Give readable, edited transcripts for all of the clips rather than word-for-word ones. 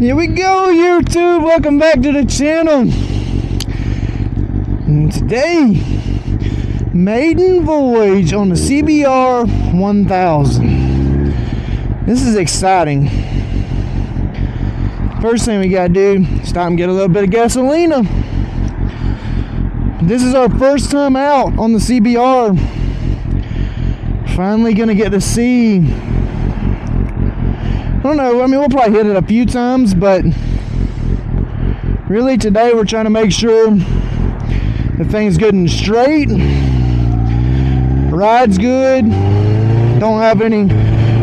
Here we go, YouTube. Welcome back to the channel. And today, maiden voyage on the CBR 1000. This is exciting. First thing we gotta do, stop and get a little bit of gasolina. This is our first time out on the CBR. Finally gonna get to see. I don't know, I mean, we'll probably hit it a few times, but really today we're trying to make sure the thing's good and straight, ride's good, don't have any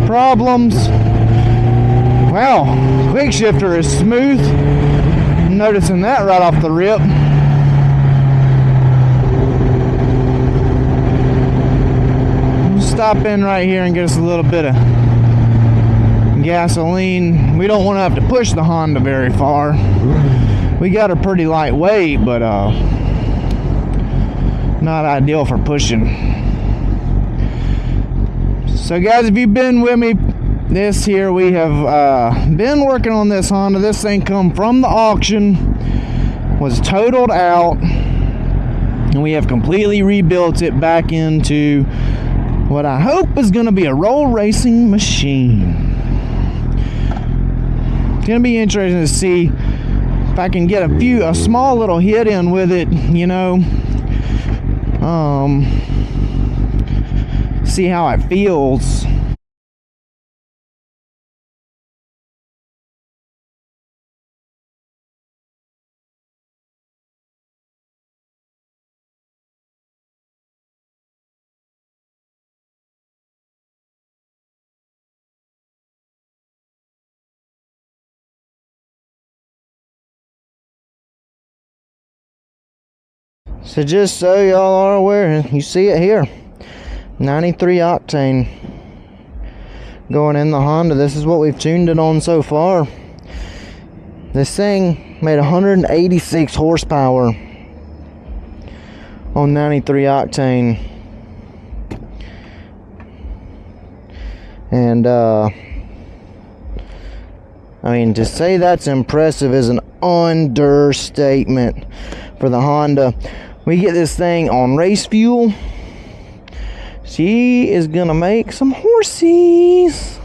problems. Wow, quick shifter is smooth. I'm noticing that right off the rip. We'll stop in right here and get us a little bit of gasoline. We don't want to have to push the Honda very far. We got her pretty lightweight, but not ideal for pushing. So guys, if you've been with me this here, we have been working on this Honda. This thing come from the auction, was totaled out, and we have completely rebuilt it back into what I hope is going to be a roll racing machine. It's gonna be interesting to see if I can get a small little hit in with it, you know. See how it feels. So just so y'all are aware, you see it here, 93 octane going in the Honda. This is what we've tuned it on so far. This thing made 186 horsepower on 93 octane, and I mean, to say that's impressive is an understatement for the Honda. We get this thing on race fuel. She is gonna make some horsies.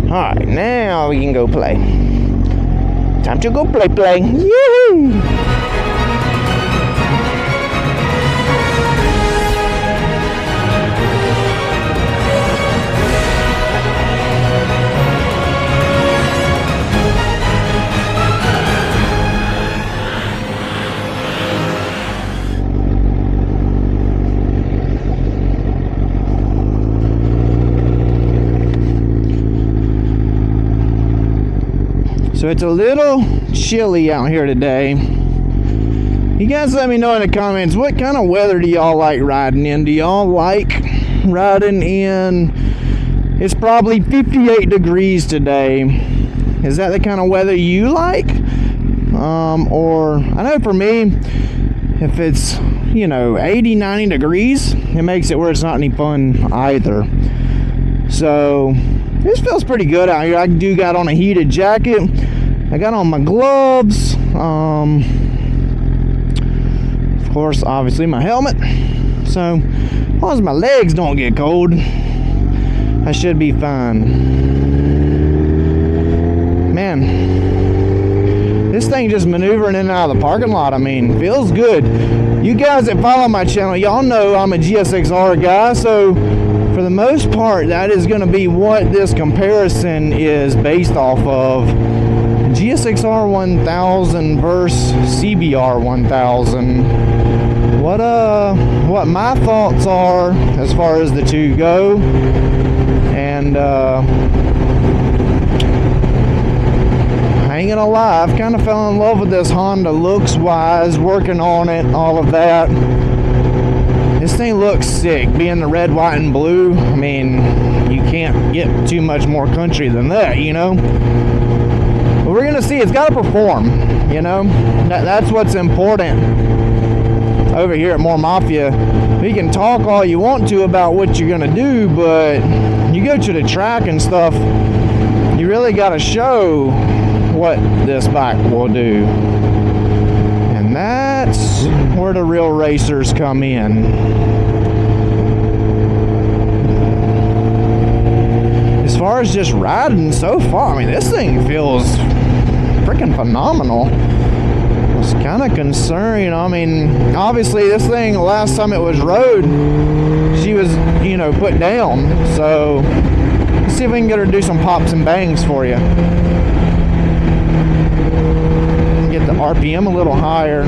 Alright, now we can go play. Time to go play. Yoo-hoo! So it's a little chilly out here today. You guys let me know in the comments, what kind of weather do y'all like riding in? Do y'all like riding in? It's probably 58 degrees today. Is that the kind of weather you like? Or I know for me, if it's, you know, 80, 90 degrees, it makes it where it's not any fun either. So this feels pretty good out here. I do got on a heated jacket. I got on my gloves. Of course, obviously my helmet. So as long as my legs don't get cold, I should be fine. Man, this thing just maneuvering in and out of the parking lot, I mean, feels good. You guys that follow my channel, y'all know I'm a GSXR guy, so for the most part, that is going to be what this comparison is based off of. GSXR 1000 versus CBR 1000. What my thoughts are as far as the two go, and I ain't gonna lie, I've kind of fell in love with this Honda looks wise, working on it, all of that. This thing looks sick, being the red, white, and blue. I mean, you can't get too much more country than that, you know. But we're gonna see, it's gotta perform, you know. That's what's important over here at More Mafia. You can talk all you want to about what you're gonna do, but you go to the track and stuff, you really gotta show what this bike will do. And that's where the real racers come in. As far as just riding so far, I mean, this thing feels freaking phenomenal. I was kind of concerned, you know, I mean, obviously this thing, the last time it was rode, she was, you know, put down. So let's see if we can get her to do some pops and bangs for you. Get the RPM a little higher.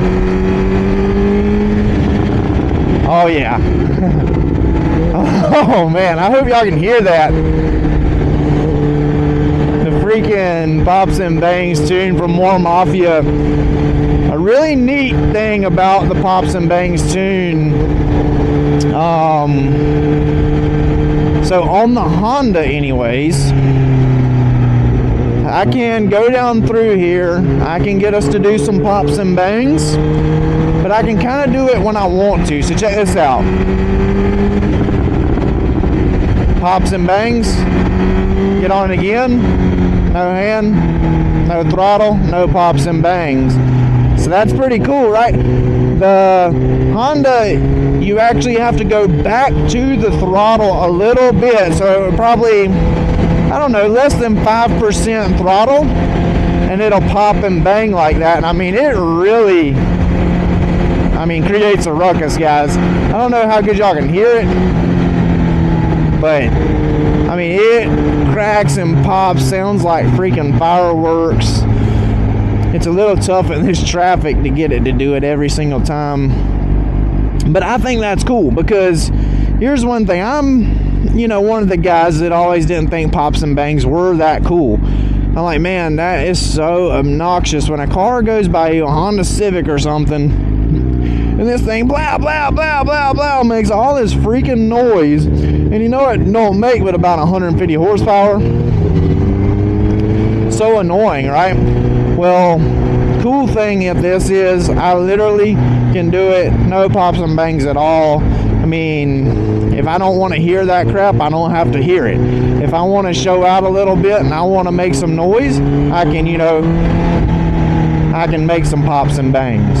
Oh yeah. Oh man, I hope y'all can hear that. The freaking pops and bangs tune from More Mafia. A really neat thing about the pops and bangs tune. So on the Honda anyways, I can go down through here, I can get us to do some pops and bangs, but I can kind of do it when I want to. So check this out. Pops and bangs, get on it again, no hand, no throttle, no pops and bangs. So that's pretty cool, right? The Honda, you actually have to go back to the throttle a little bit, so probably, I don't know, less than 5% throttle, and it'll pop and bang like that. And I mean, it really, I mean, creates a ruckus, guys. I don't know how good y'all can hear it, but I mean, it cracks and pops, sounds like freaking fireworks. It's a little tough in this traffic to get it to do it every single time, but I think that's cool, because here's one thing, I'm, you know, one of the guys that always didn't think pops and bangs were that cool. I'm like, man, that is so obnoxious when a car goes by you, a Honda Civic or something, and this thing blah blah blah blah blah makes all this freaking noise, and you know what it don't make but about 150 horsepower. So annoying, right? Well, cool thing at this is I literally can do it no pops and bangs at all. I mean, if I don't want to hear that crap, I don't have to hear it. If I want to show out a little bit and I want to make some noise, I can, you know, I can make some pops and bangs.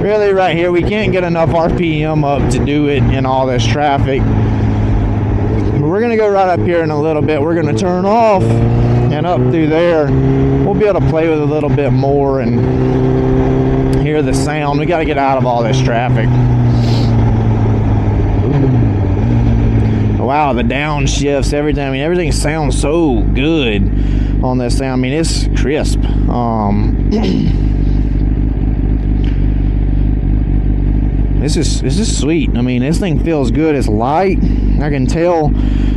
Really right here, we can't get enough RPM up to do it in all this traffic. But we're going to go right up here in a little bit. We're going to turn off and up through there. We'll be able to play with it a little bit more and hear the sound. We got to get out of all this traffic. Wow, the downshifts, everything. I mean, everything sounds so good on this thing. I mean, it's crisp. This is sweet. I mean, this thing feels good. It's light. I can tell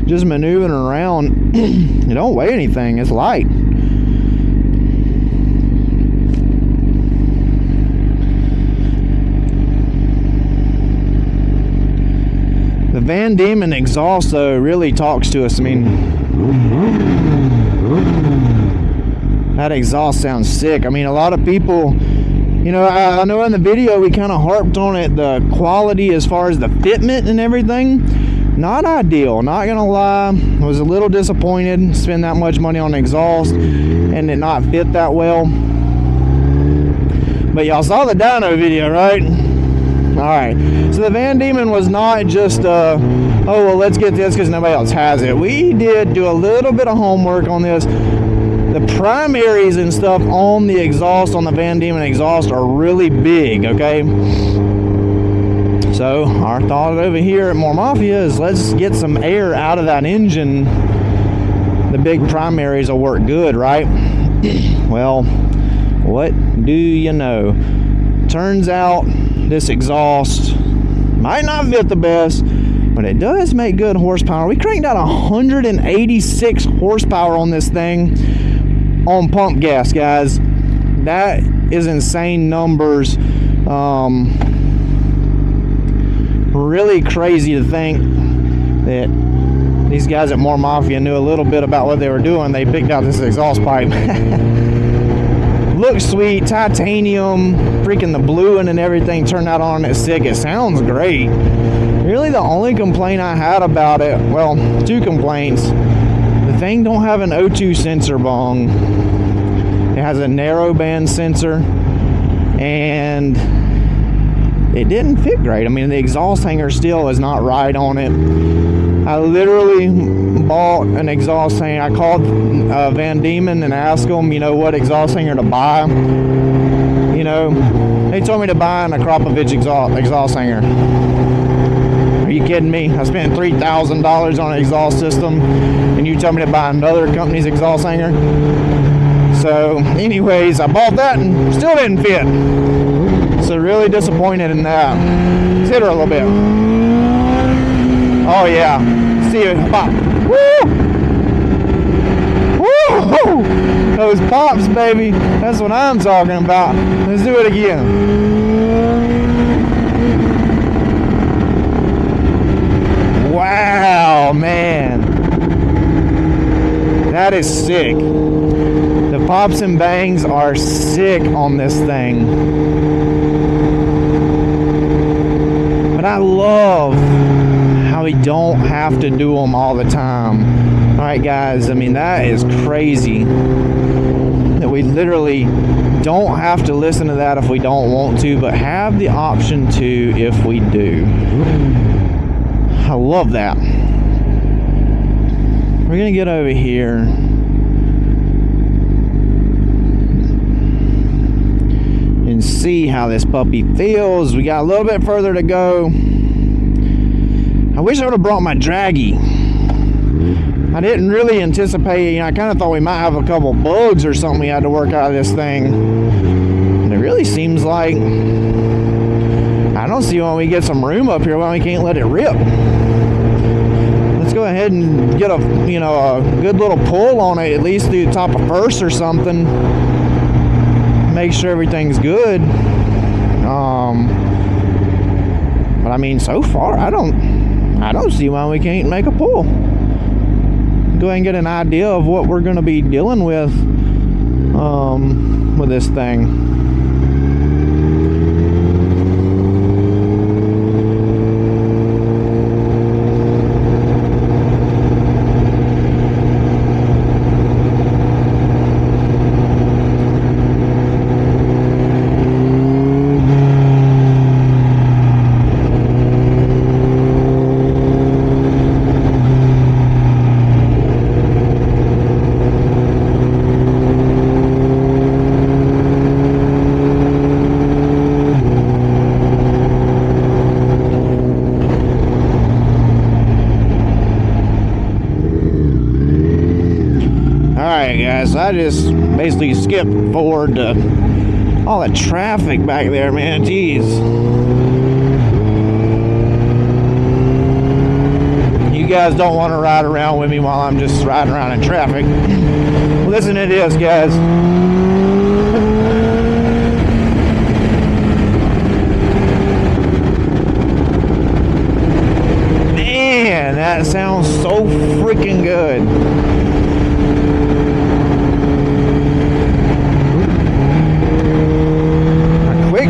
just maneuvering around. It don't weigh anything. It's light. The Van Diemen exhaust, though, really talks to us. I mean, that exhaust sounds sick. I mean, a lot of people, you know, I know in the video we kind of harped on it, the quality as far as the fitment and everything. Not ideal, not gonna lie. I was a little disappointed spend that much money on exhaust and it not fit that well. But y'all saw the dyno video, right? Alright, so the Van Diemen was not just oh well, let's get this because nobody else has it. We did do a little bit of homework on this. The primaries and stuff on the exhaust, on the Van Diemen exhaust, are really big, okay? So our thought over here at More Mafia is let's get some air out of that engine. The big primaries will work good, right? Well, what do you know? Turns out this exhaust might not fit the best, but it does make good horsepower. We cranked out 186 horsepower on this thing on pump gas, guys. That is insane numbers. Really crazy to think that these guys at More Mafia knew a little bit about what they were doing. They picked out this exhaust pipe. looks sweet, titanium, freaking the bluing and everything turned out on it sick. It sounds great. Really the only complaint I had about it, well, two complaints. The thing don't have an O2 sensor bong. It has a narrow band sensor, and it didn't fit great. I mean, the exhaust hanger still is not right on it. I literally bought an exhaust hanger. I called Van Diemen and asked them, you know, what exhaust hanger to buy. You know, they told me to buy an Akrapovic exhaust hanger. Are you kidding me? I spent $3,000 on an exhaust system, and you tell me to buy another company's exhaust hanger? So, anyways, I bought that and still didn't fit. So, really disappointed in that. Let's hit her a little bit. Oh, yeah. See it pop. Woo! Woo! Those pops, baby. That's what I'm talking about. Let's do it again. Wow, man. That is sick. The pops and bangs are sick on this thing. But I love how we don't have to do them all the time. Alright guys, I mean, that is crazy that we literally don't have to listen to that if we don't want to, but have the option to if we do. I love that. We're gonna get over here and see how this puppy feels. We got a little bit further to go. I wish I would have brought my draggy. I didn't really anticipate, you know, I kind of thought we might have a couple bugs or something we had to work out of this thing. And it really seems like I don't see why we get some room up here, why we can't let it rip. Let's go ahead and get a, you know, a good little pull on it, at least through the top of first or something. Make sure everything's good. But I mean, so far, I don't see why we can't make a pull. Go ahead and get an idea of what we're going to be dealing with this thing. Guys, I just basically skipped forward to all the traffic back there, man. Jeez. You guys don't want to ride around with me while I'm just riding around in traffic. Listen to this, guys. Man, that sounds so freaking good.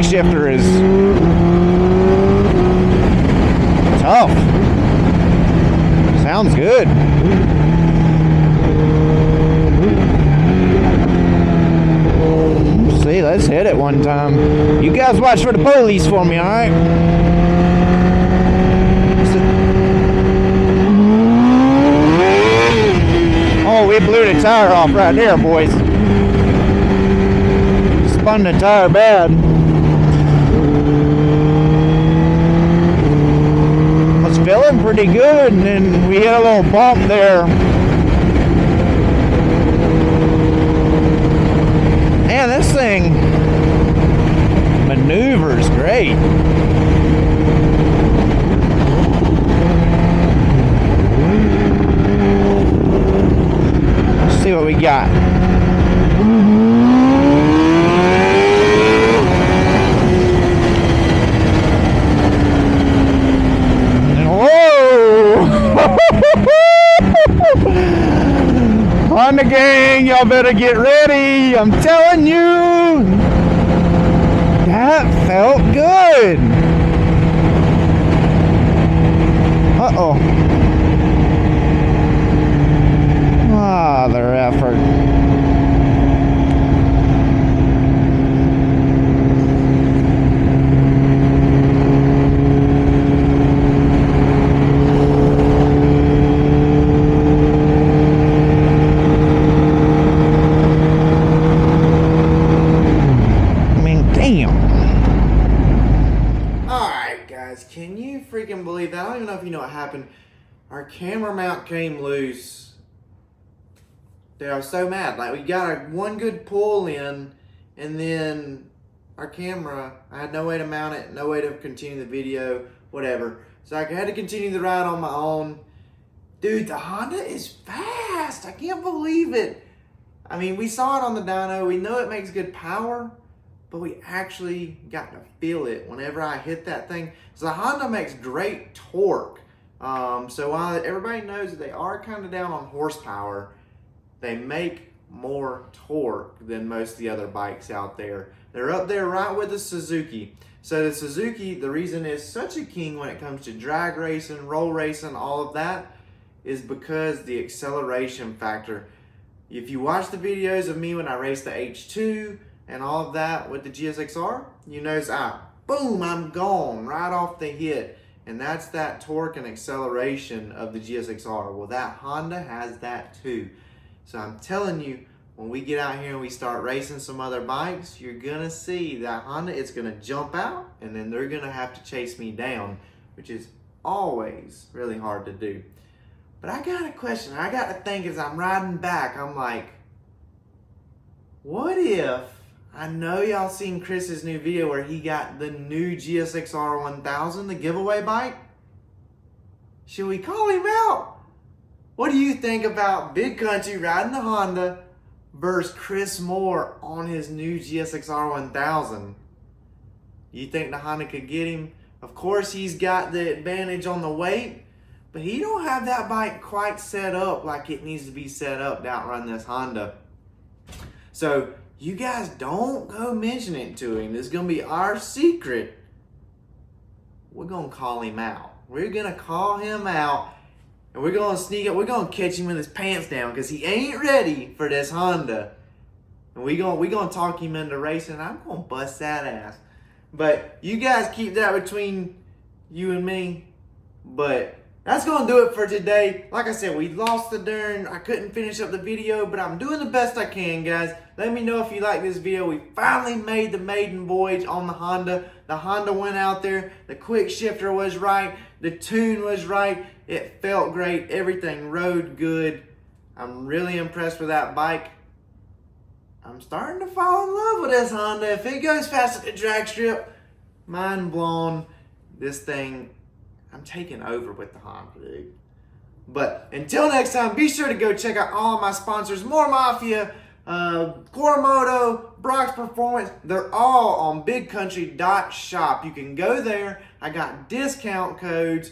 Shifter is tough. Sounds good. See, let's hit it one time. You guys watch for the police for me, alright? Oh, we blew the tire off right there, boys. Spun the tire bad. Feeling pretty good, and then we hit a little bump there. Man, this thing maneuvers great. Let's see what we got. On the gang, y'all better get ready. I'm telling you. That felt good. Uh-oh. Mother effort. Can you freaking believe that? I don't even know if you know what happened. Our camera mount came loose. Dude, I was so mad. Like, we got one good pull in, and then our camera, I had no way to mount it, no way to continue the video, whatever. So I had to continue the ride on my own. Dude, the Honda is fast. I can't believe it. I mean, we saw it on the dyno. We know it makes good power, but we actually got to feel it whenever I hit that thing. So the Honda makes great torque. So while everybody knows that they are kind of down on horsepower, they make more torque than most of the other bikes out there. They're up there right with the Suzuki. So the Suzuki, the reason it's such a king when it comes to drag racing, roll racing, all of that, is because the acceleration factor. If you watch the videos of me when I raced the H2, and all of that with the GSXR, you notice boom, I'm gone right off the hit. And that's that torque and acceleration of the GSXR. Well, that Honda has that too. So I'm telling you, when we get out here and we start racing some other bikes, you're gonna see that Honda, it's gonna jump out, and then they're gonna have to chase me down, which is always really hard to do. But I got a question. I got to think as I'm riding back, I'm like, what if, I know y'all seen Chris's new video where he got the new GSXR 1000, the giveaway bike. Should we call him out? What do you think about Big Kountry riding the Honda versus Chris Moore on his new GSXR 1000? You think the Honda could get him? Of course, he's got the advantage on the weight, but he don't have that bike quite set up like it needs to be set up to outrun this Honda. So you guys don't go mention it to him. This is going to be our secret. We're going to call him out. We're going to call him out, and we're going to sneak up. We're going to catch him with his pants down because he ain't ready for this Honda. And we're going to talk him into racing. I'm going to bust that ass. But you guys keep that between you and me. But that's going to do it for today. Like I said, we lost the darn, I couldn't finish up the video, but I'm doing the best I can, guys. Let me know if you like this video. We finally made the maiden voyage on the Honda. The Honda went out there. The quick shifter was right. The tune was right. It felt great. Everything rode good. I'm really impressed with that bike. I'm starting to fall in love with this Honda. If it goes fast at the drag strip, mind blown. This thing, I'm taking over with the Honda, dude. But until next time, be sure to go check out all of my sponsors. More Mafia, Coromoto, Brock's Performance. They're all on bigkountry.shop. You can go there. I got discount codes.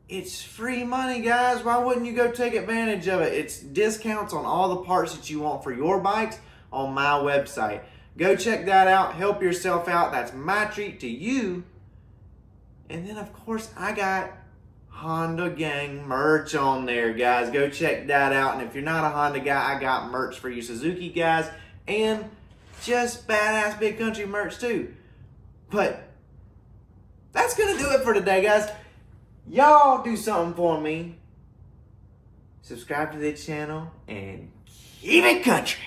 It's free money, guys. Why wouldn't you go take advantage of it? It's discounts on all the parts that you want for your bikes on my website. Go check that out. Help yourself out. That's my treat to you. And then, of course, I got Honda Gang merch on there, guys. Go check that out. And if you're not a Honda guy, I got merch for you Suzuki guys and just badass Big Kountry merch too. But that's going to do it for today, guys. Y'all do something for me. Subscribe to the channel and keep it country.